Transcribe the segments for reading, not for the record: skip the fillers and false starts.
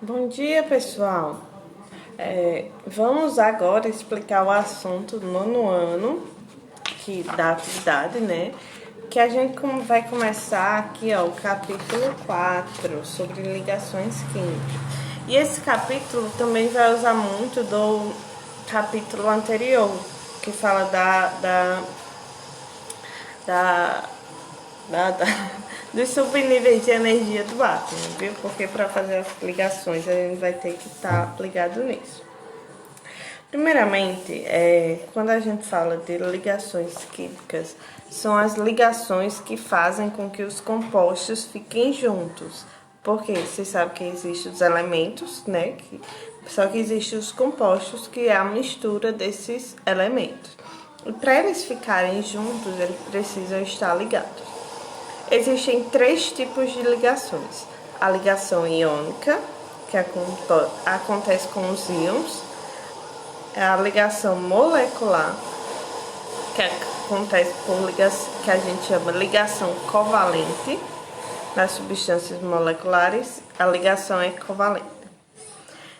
Bom dia, pessoal. Vamos agora explicar o assunto do nono ano, da atividade, né? Que a gente vai começar aqui, ó, o capítulo 4, sobre ligações químicas. E esse capítulo também vai usar muito do capítulo anterior, que fala dos subníveis de energia do átomo, viu? Porque para fazer as ligações a gente vai ter que estar ligado nisso. Primeiramente, quando a gente fala de ligações químicas, são as ligações que fazem com que os compostos fiquem juntos. Porque você sabe que existem os elementos, né? Só que existem os compostos, que é a mistura desses elementos. E para eles ficarem juntos, eles precisam estar ligados. Existem três tipos de ligações. A ligação iônica, que acontece com os íons. A ligação molecular, que acontece por ligação, que a gente chama ligação covalente. Nas substâncias moleculares, a ligação é covalente.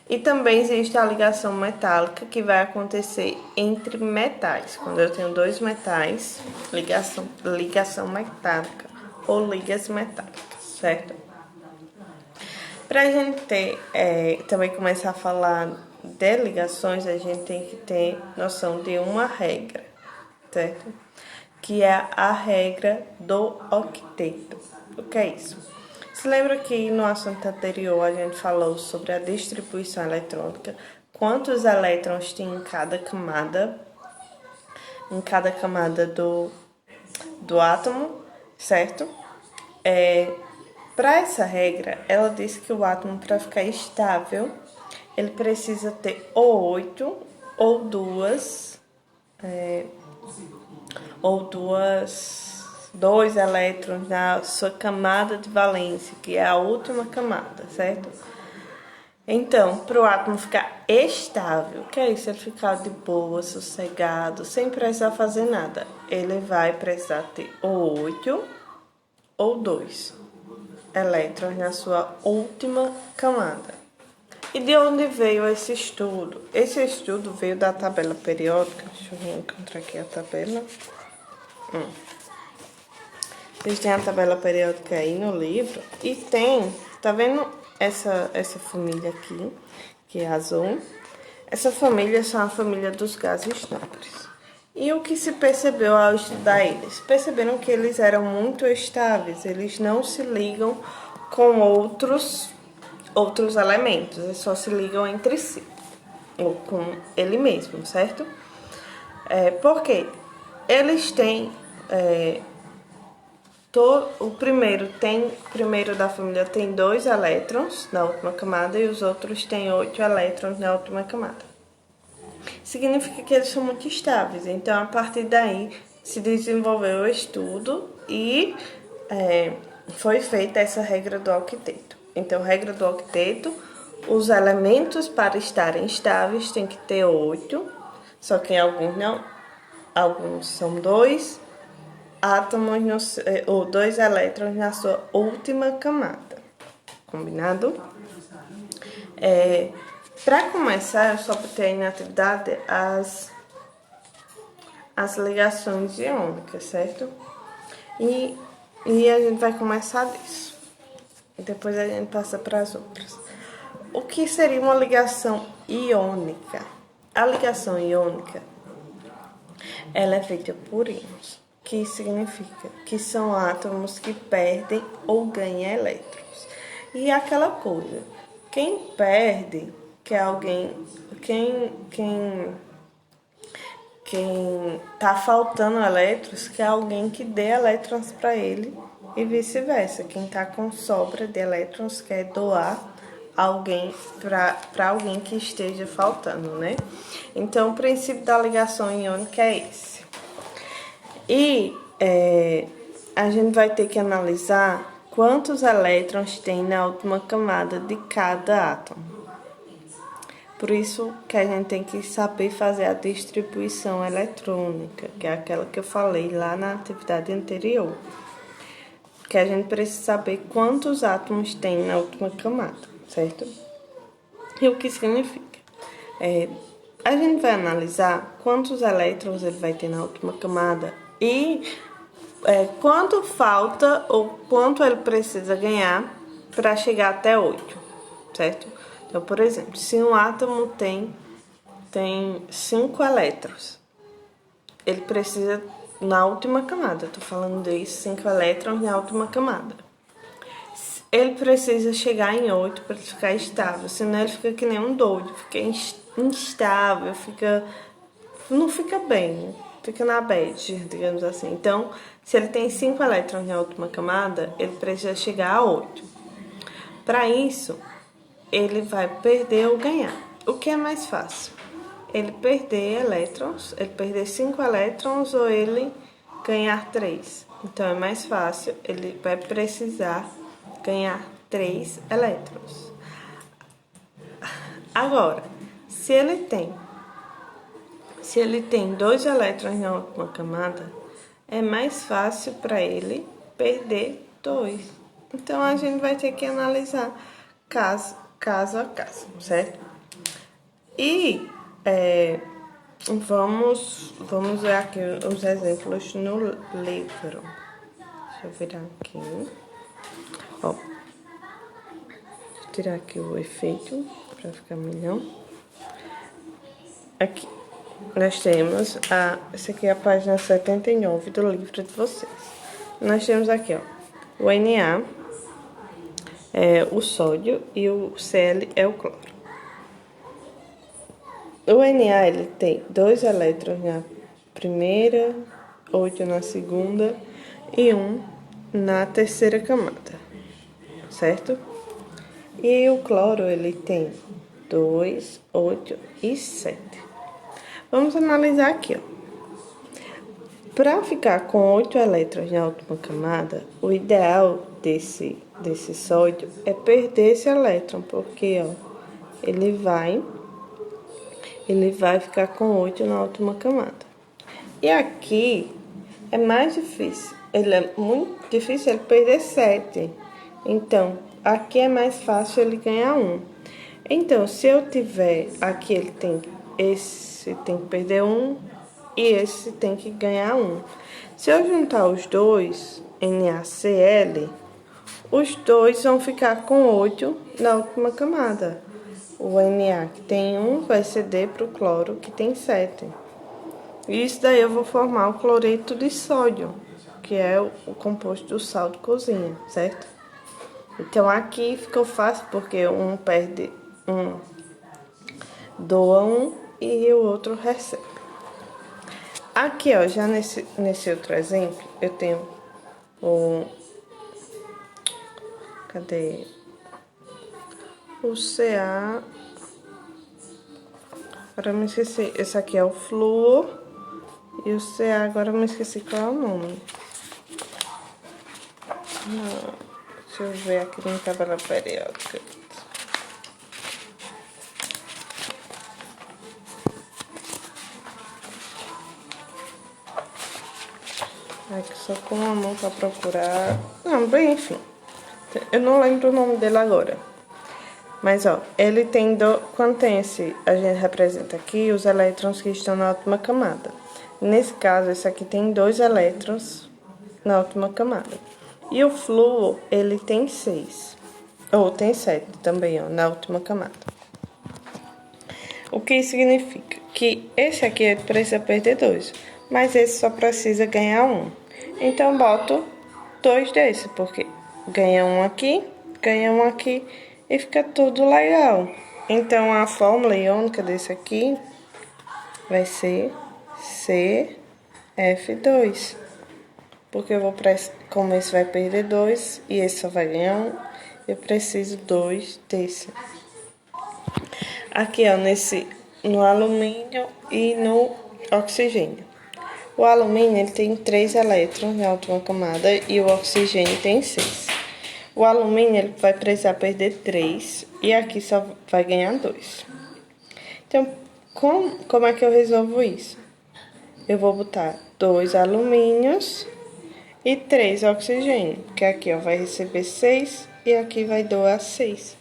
E também existe a ligação metálica, que vai acontecer entre metais. Quando eu tenho dois metais, ligação metálica ou ligas metálicas, certo? Para a gente também começar a falar de ligações, a gente tem que ter noção de uma regra, certo? Que é a regra do octeto. O que é isso? Se lembra que no assunto anterior a gente falou sobre a distribuição eletrônica, quantos elétrons tem em cada camada do átomo, certo? Para essa regra, ela diz que o átomo, para ficar estável, ele precisa ter ou 8 ou dois elétrons na sua camada de valência, que é a última camada, certo? Então, para o átomo ficar estável, que é isso? Ele ficar de boa, sossegado, sem precisar fazer nada, ele vai precisar ter ou 8 ou 2 elétrons na sua última camada. E de onde veio esse estudo? Esse estudo veio da tabela periódica. Deixa eu encontrar aqui a tabela. Vocês têm a tabela periódica aí no livro. E tem, tá vendo essa família aqui, que é azul? Essa família são a família dos gases nobres. E o que se percebeu ao estudar eles? Perceberam que eles eram muito estáveis, eles não se ligam com outros elementos, eles só se ligam entre si, ou com ele mesmo, certo? Porque eles têm... o primeiro da família tem 2 elétrons na última camada e os outros têm 8 elétrons na última camada. Significa que eles são muito estáveis. Então, a partir daí, se desenvolveu o estudo e foi feita essa regra do octeto. Então, regra do octeto, os elementos para estarem estáveis têm que ter 8, só que alguns não. Alguns são 2 átomos ou 2 elétrons na sua última camada. Combinado? Para começar, eu só botei aí na atividade as ligações iônicas, certo? E a gente vai começar disso. E depois a gente passa para as outras. O que seria uma ligação iônica? A ligação iônica, ela é feita por íons, que significa que são átomos que perdem ou ganham elétrons. E aquela coisa, quem perde, que é alguém, quem tá faltando elétrons, que é alguém que dê elétrons para ele, e vice-versa. Quem tá com sobra de elétrons quer doar alguém para alguém que esteja faltando, né? Então, o princípio da ligação iônica é esse. E a gente vai ter que analisar quantos elétrons tem na última camada de cada átomo. Por isso que a gente tem que saber fazer a distribuição eletrônica, que é aquela que eu falei lá na atividade anterior. Que a gente precisa saber quantos átomos tem na última camada, certo? E o que significa? A gente vai analisar quantos elétrons ele vai ter na última camada e quanto falta ou quanto ele precisa ganhar para chegar até 8, certo? Então, por exemplo, se um átomo tem 5 elétrons, ele precisa na última camada, estou falando de 5 elétrons na última camada. Ele precisa chegar em 8 para ele ficar estável, senão ele fica que nem um doido, fica instável, não fica bem, fica na bad, digamos assim. Então, se ele tem 5 elétrons na última camada, ele precisa chegar a 8. Para isso, ele vai perder ou ganhar. O que é mais fácil? Ele perder elétrons, ele perder 5 elétrons ou ele ganhar 3. Então, é mais fácil, ele vai precisar ganhar 3 elétrons. Agora, se ele tem 2 elétrons na última camada, é mais fácil para ele perder 2. Então, a gente vai ter que analisar caso a caso, certo? E vamos ver aqui os exemplos no livro. Deixa eu virar aqui. Ó, vou tirar aqui o efeito para ficar melhor. Aqui nós temos essa aqui é a página 79 do livro de vocês. Nós temos aqui, ó, o Na é o sódio e o Cl é o cloro. O Na ele tem 2 elétrons na primeira, 8 na segunda e 1 na terceira camada, certo? E o cloro ele tem 2, 8 e 7. Vamos analisar aqui, ó. Para ficar com 8 elétrons na última camada, o ideal desse sódio é perder esse elétron, porque ó, ele vai ficar com 8 na última camada. E aqui é mais difícil, ele é muito difícil ele perder 7. Então, aqui é mais fácil ele ganhar 1. Então, se eu tiver aqui, esse tem que perder 1 e esse tem que ganhar 1. Se eu juntar os dois, NaCl, os dois vão ficar com 8 na última camada. O Na que tem 1 vai ceder para o cloro que tem 7. E isso daí eu vou formar o cloreto de sódio, que é o composto do sal de cozinha, certo? Então aqui ficou fácil porque um doa 1 e o outro recebe. Aqui, ó, já nesse outro exemplo, eu tenho cadê? O Ca. Agora eu me esqueci. Esse aqui é o flúor. E o Ca, agora eu me esqueci qual é o nome. Deixa eu ver aqui na tabela periódica. Aqui só com a mão pra procurar. Não, bem, enfim. Eu não lembro o nome dele agora. Mas, ó, ele tem quando tem esse, a gente representa aqui os elétrons que estão na última camada. Nesse caso, esse aqui tem 2 elétrons na última camada. E o flúor, ele tem 6. Ou tem 7 também, ó, na última camada. O que significa? Que esse aqui ele precisa perder 2. Mas esse só precisa ganhar 1. Então, boto 2 desse, porque ganha 1 aqui, ganha 1 aqui e fica tudo legal. Então, a fórmula iônica desse aqui vai ser CF2. Porque eu vou, como esse vai perder 2 e esse só vai ganhar 1, eu preciso 2 desse. Aqui, ó, no alumínio e no oxigênio. O alumínio ele tem 3 elétrons na última camada e o oxigênio tem 6. O alumínio ele vai precisar perder 3 e aqui só vai ganhar 2. Então, como é que eu resolvo isso? Eu vou botar 2 alumínios e 3 oxigênio, que aqui ó, vai receber 6 e aqui vai doar 6.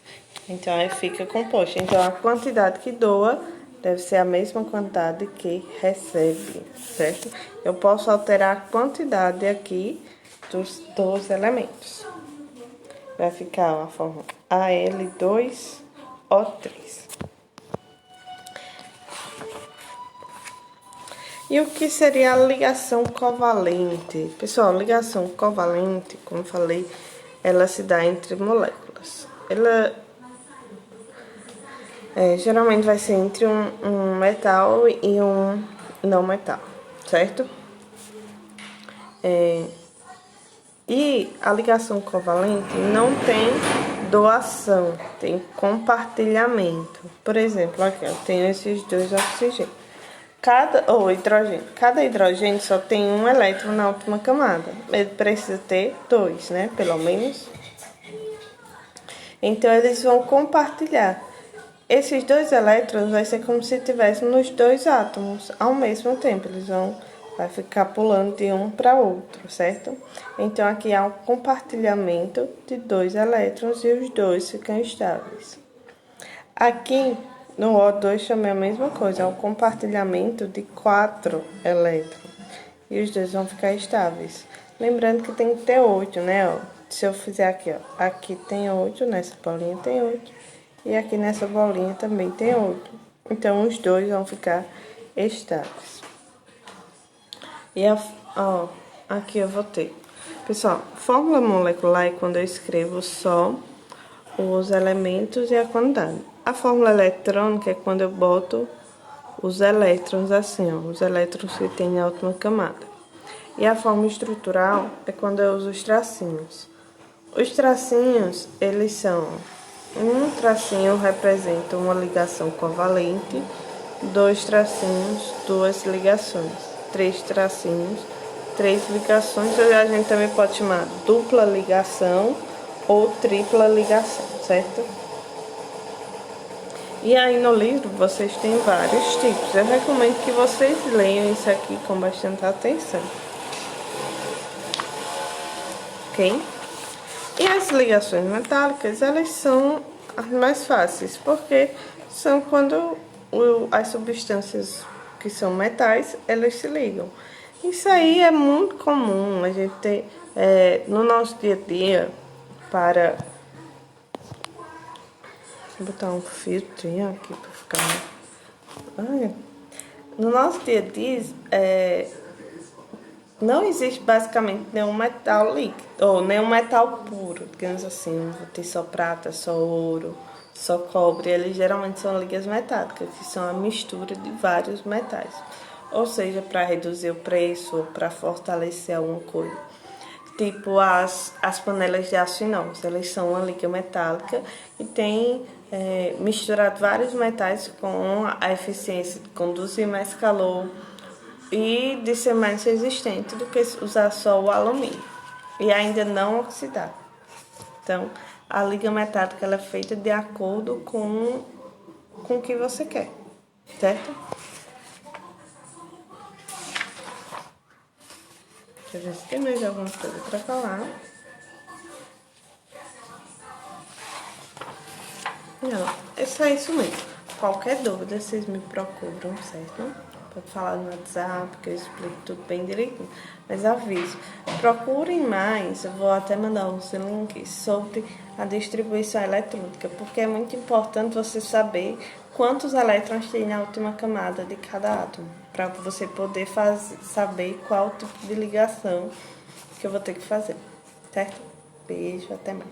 Então, aí fica composto. Então, a quantidade que doa deve ser a mesma quantidade que recebe, certo? Eu posso alterar a quantidade aqui dos elementos. Vai ficar a forma Al2O3. E o que seria a ligação covalente? Pessoal, ligação covalente, como eu falei, ela se dá entre moléculas. Ela geralmente vai ser entre um metal e um não metal, certo? E a ligação covalente não tem doação, tem compartilhamento. Por exemplo, aqui eu tenho esses dois oxigênios. Hidrogênio. Cada hidrogênio só tem um elétron na última camada. Ele precisa ter dois, né? Pelo menos. Então, eles vão compartilhar. Esses dois elétrons vai ser como se tivessem nos dois átomos ao mesmo tempo. Vai ficar pulando de um para outro, certo? Então, aqui há um compartilhamento de dois elétrons e os dois ficam estáveis. Aqui, no O2 também é a mesma coisa, é um compartilhamento de 4 elétrons. E os dois vão ficar estáveis. Lembrando que tem que ter 8, né? Ó, se eu fizer aqui, ó. Aqui tem 8, nessa bolinha tem 8. E aqui nessa bolinha também tem 8. Então, os dois vão ficar estáveis. E aqui eu vou ter. Pessoal, fórmula molecular é quando eu escrevo só os elementos e a quantidade. A fórmula eletrônica é quando eu boto os elétrons assim, ó, os elétrons que tem na última camada. E a fórmula estrutural é quando eu uso os tracinhos. Os tracinhos, eles são: um tracinho representa uma ligação covalente, 2 tracinhos, 2 ligações. 3 tracinhos, 3 ligações, a gente também pode chamar dupla ligação ou tripla ligação, certo? E aí no livro vocês têm vários tipos. Eu recomendo que vocês leiam isso aqui com bastante atenção. Ok? E as ligações metálicas, elas são as mais fáceis, porque são quando as substâncias que são metais, elas se ligam. Isso aí é muito comum, a gente tem no nosso dia a dia, vou botar um filtrinho aqui para ficar... No nosso dia a dia, não existe basicamente nenhum metal líquido, ou nenhum metal puro, digamos assim, vou ter só prata, só ouro, só cobre. Eles geralmente são ligas metálicas, que são a mistura de vários metais. Ou seja, para reduzir o preço ou para fortalecer alguma coisa. Tipo as panelas de aço inox, elas são uma liga metálica e tem misturado vários metais com a eficiência de conduzir mais calor e de ser mais resistente do que usar só o alumínio e ainda não oxidar. Então, a liga metálica ela é feita de acordo com o que você quer, certo? Deixa eu ver se tem mais alguma coisa para falar. Não, é só isso mesmo. Qualquer dúvida, vocês me procuram, certo? Pode falar no WhatsApp, que eu explico tudo bem direitinho. Mas aviso, procurem mais, eu vou até mandar uns links sobre a distribuição eletrônica, porque é muito importante você saber quantos elétrons tem na última camada de cada átomo, para você poder saber qual tipo de ligação que eu vou ter que fazer, certo? Beijo, até mais.